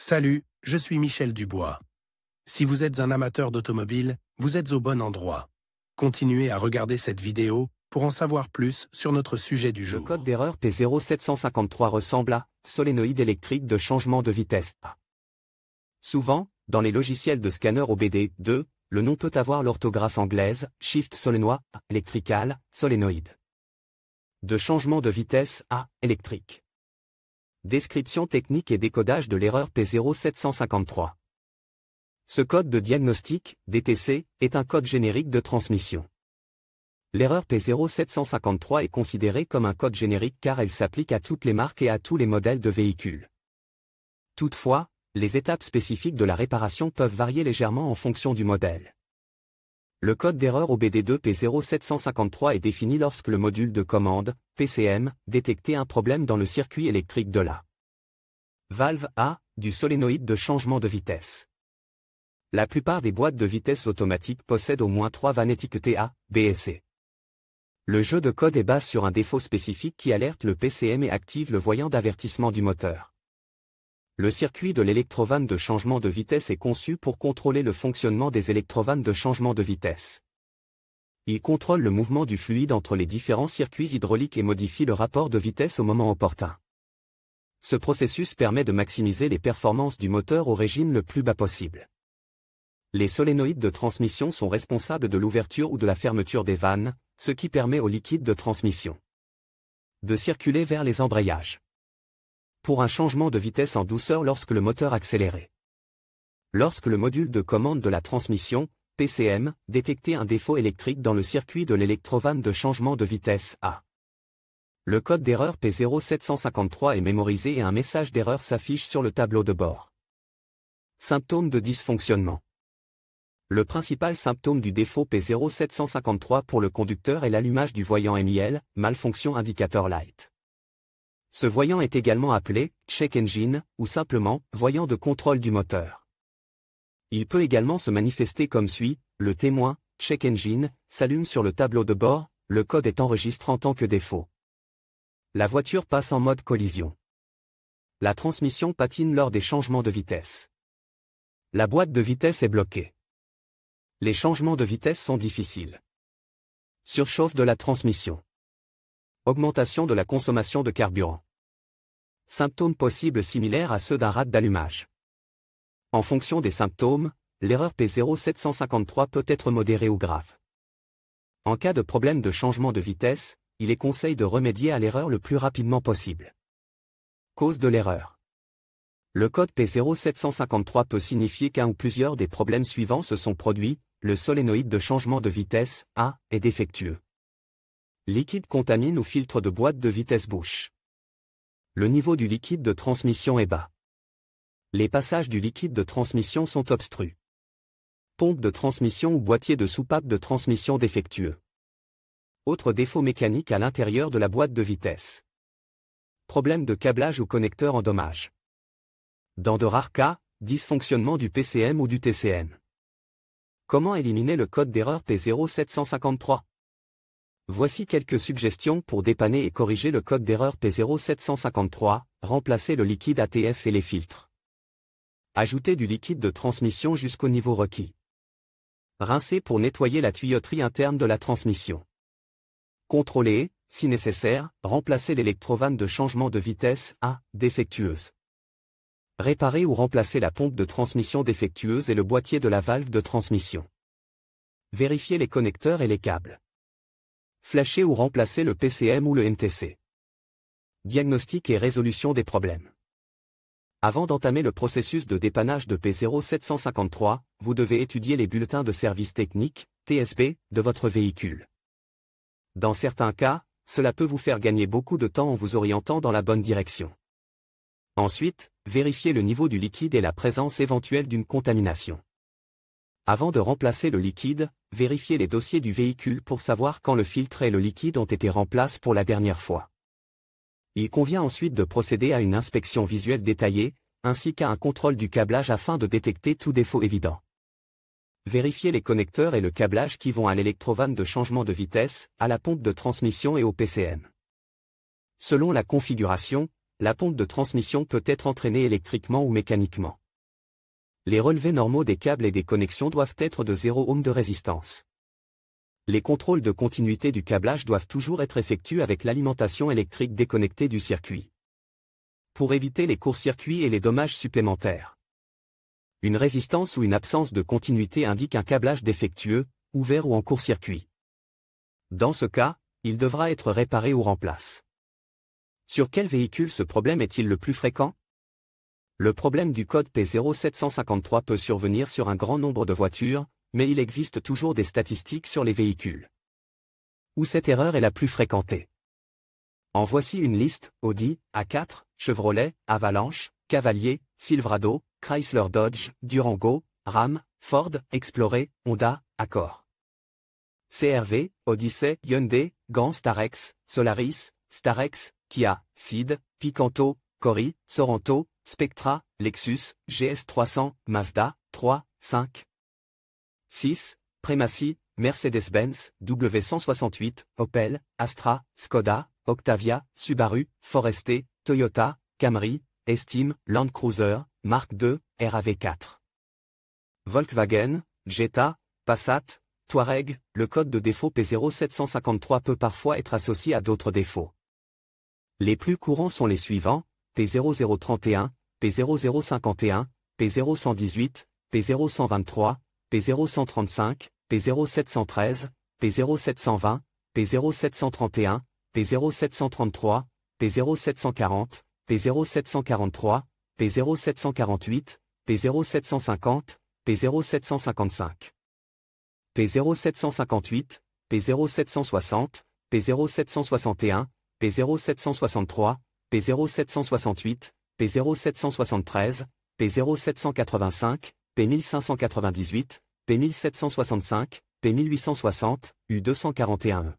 Salut, je suis Michel Dubois. Si vous êtes un amateur d'automobile, vous êtes au bon endroit. Continuez à regarder cette vidéo pour en savoir plus sur notre sujet du jour. Le code d'erreur P0753 ressemble à solénoïde électrique de changement de vitesse. Souvent, dans les logiciels de scanner OBD2, le nom peut avoir l'orthographe anglaise Shift Solenoid, Electrical, Solénoïde. De changement de vitesse à électrique. Description technique et décodage de l'erreur P0753. Ce code de diagnostic, DTC, est un code générique de transmission. L'erreur P0753 est considérée comme un code générique car elle s'applique à toutes les marques et à tous les modèles de véhicules. Toutefois, les étapes spécifiques de la réparation peuvent varier légèrement en fonction du modèle. Le code d'erreur OBD2 P0753 est défini lorsque le module de commande, PCM, détectait un problème dans le circuit électrique de la valve A, du solénoïde de changement de vitesse. La plupart des boîtes de vitesse automatiques possèdent au moins 3 vannes étiquetées A, B et C. Le jeu de code est basé sur un défaut spécifique qui alerte le PCM et active le voyant d'avertissement du moteur. Le circuit de l'électrovanne de changement de vitesse est conçu pour contrôler le fonctionnement des électrovannes de changement de vitesse. Il contrôle le mouvement du fluide entre les différents circuits hydrauliques et modifie le rapport de vitesse au moment opportun. Ce processus permet de maximiser les performances du moteur au régime le plus bas possible. Les solénoïdes de transmission sont responsables de l'ouverture ou de la fermeture des vannes, ce qui permet au liquide de transmission de circuler vers les embrayages. Pour un changement de vitesse en douceur lorsque le moteur accéléré. Lorsque le module de commande de la transmission, PCM, détectait un défaut électrique dans le circuit de l'électrovanne de changement de vitesse A. Le code d'erreur P0753 est mémorisé et un message d'erreur s'affiche sur le tableau de bord. Symptômes de dysfonctionnement. Le principal symptôme du défaut P0753 pour le conducteur est l'allumage du voyant MIL, malfonction indicator light. Ce voyant est également appelé check engine ou simplement voyant de contrôle du moteur. Il peut également se manifester comme suit: le témoin check engine s'allume sur le tableau de bord, le code est enregistré en tant que défaut. La voiture passe en mode collision. La transmission patine lors des changements de vitesse. La boîte de vitesse est bloquée. Les changements de vitesse sont difficiles. Surchauffe de la transmission. Augmentation de la consommation de carburant. Symptômes possibles similaires à ceux d'un rate d'allumage. En fonction des symptômes, l'erreur P0753 peut être modérée ou grave. En cas de problème de changement de vitesse, il est conseillé de remédier à l'erreur le plus rapidement possible. Cause de l'erreur. Le code P0753 peut signifier qu'un ou plusieurs des problèmes suivants se sont produits: le solénoïde de changement de vitesse, A, est défectueux. Liquide contamine ou filtre de boîte de vitesse bouche. Le niveau du liquide de transmission est bas. Les passages du liquide de transmission sont obstrués. Pompe de transmission ou boîtier de soupape de transmission défectueux. Autre défaut mécanique à l'intérieur de la boîte de vitesse. Problème de câblage ou connecteur en dommage. Dans de rares cas, dysfonctionnement du PCM ou du TCM. Comment éliminer le code d'erreur P0753? Voici quelques suggestions pour dépanner et corriger le code d'erreur P0753, remplacer le liquide ATF et les filtres. Ajouter du liquide de transmission jusqu'au niveau requis. Rincer pour nettoyer la tuyauterie interne de la transmission. Contrôler, si nécessaire, remplacer l'électrovanne de changement de vitesse A, défectueuse. Réparer ou remplacer la pompe de transmission défectueuse et le boîtier de la valve de transmission. Vérifier les connecteurs et les câbles. Flasher ou remplacer le PCM ou le NTC. Diagnostic et résolution des problèmes. Avant d'entamer le processus de dépannage de P0753, vous devez étudier les bulletins de service technique, TSB, de votre véhicule. Dans certains cas, cela peut vous faire gagner beaucoup de temps en vous orientant dans la bonne direction. Ensuite, vérifiez le niveau du liquide et la présence éventuelle d'une contamination. Avant de remplacer le liquide, vérifiez les dossiers du véhicule pour savoir quand le filtre et le liquide ont été remplacés pour la dernière fois. Il convient ensuite de procéder à une inspection visuelle détaillée, ainsi qu'à un contrôle du câblage afin de détecter tout défaut évident. Vérifiez les connecteurs et le câblage qui vont à l'électrovanne de changement de vitesse, à la pompe de transmission et au PCM. Selon la configuration, la pompe de transmission peut être entraînée électriquement ou mécaniquement. Les relevés normaux des câbles et des connexions doivent être de 0 ohm de résistance. Les contrôles de continuité du câblage doivent toujours être effectués avec l'alimentation électrique déconnectée du circuit. Pour éviter les courts-circuits et les dommages supplémentaires. Une résistance ou une absence de continuité indique un câblage défectueux, ouvert ou en court-circuit. Dans ce cas, il devra être réparé ou remplacé. Sur quel véhicule ce problème est-il le plus fréquent? Le problème du code P0753 peut survenir sur un grand nombre de voitures, mais il existe toujours des statistiques sur les véhicules où cette erreur est la plus fréquentée. En voici une liste: Audi, A4, Chevrolet, Avalanche, Cavalier, Silverado, Chrysler Dodge, Durango, Ram, Ford, Explorer, Honda, Accord. CR-V, Odyssey, Hyundai, Grand Starex, Solaris, Starex, Kia, Ceed, Picanto, Cori, Sorento, Spectra, Lexus, GS300, Mazda, 3, 5, 6, Premacy, Mercedes-Benz, W168, Opel, Astra, Skoda, Octavia, Subaru, Forester, Toyota, Camry, Esteem, Land Cruiser, Mark II, RAV4. Volkswagen, Jetta, Passat, Touareg. Le code de défaut P0753 peut parfois être associé à d'autres défauts. Les plus courants sont les suivants: P0031, P0051, P0118, P0123, P0135, P0713, P0720, P0731, P0733, P0740, P0743, P0748, P0750, P0755. P0758, P0760, P0761, P0763, P0768, P0773, P0785, P1598, P1765, P1860, U241E.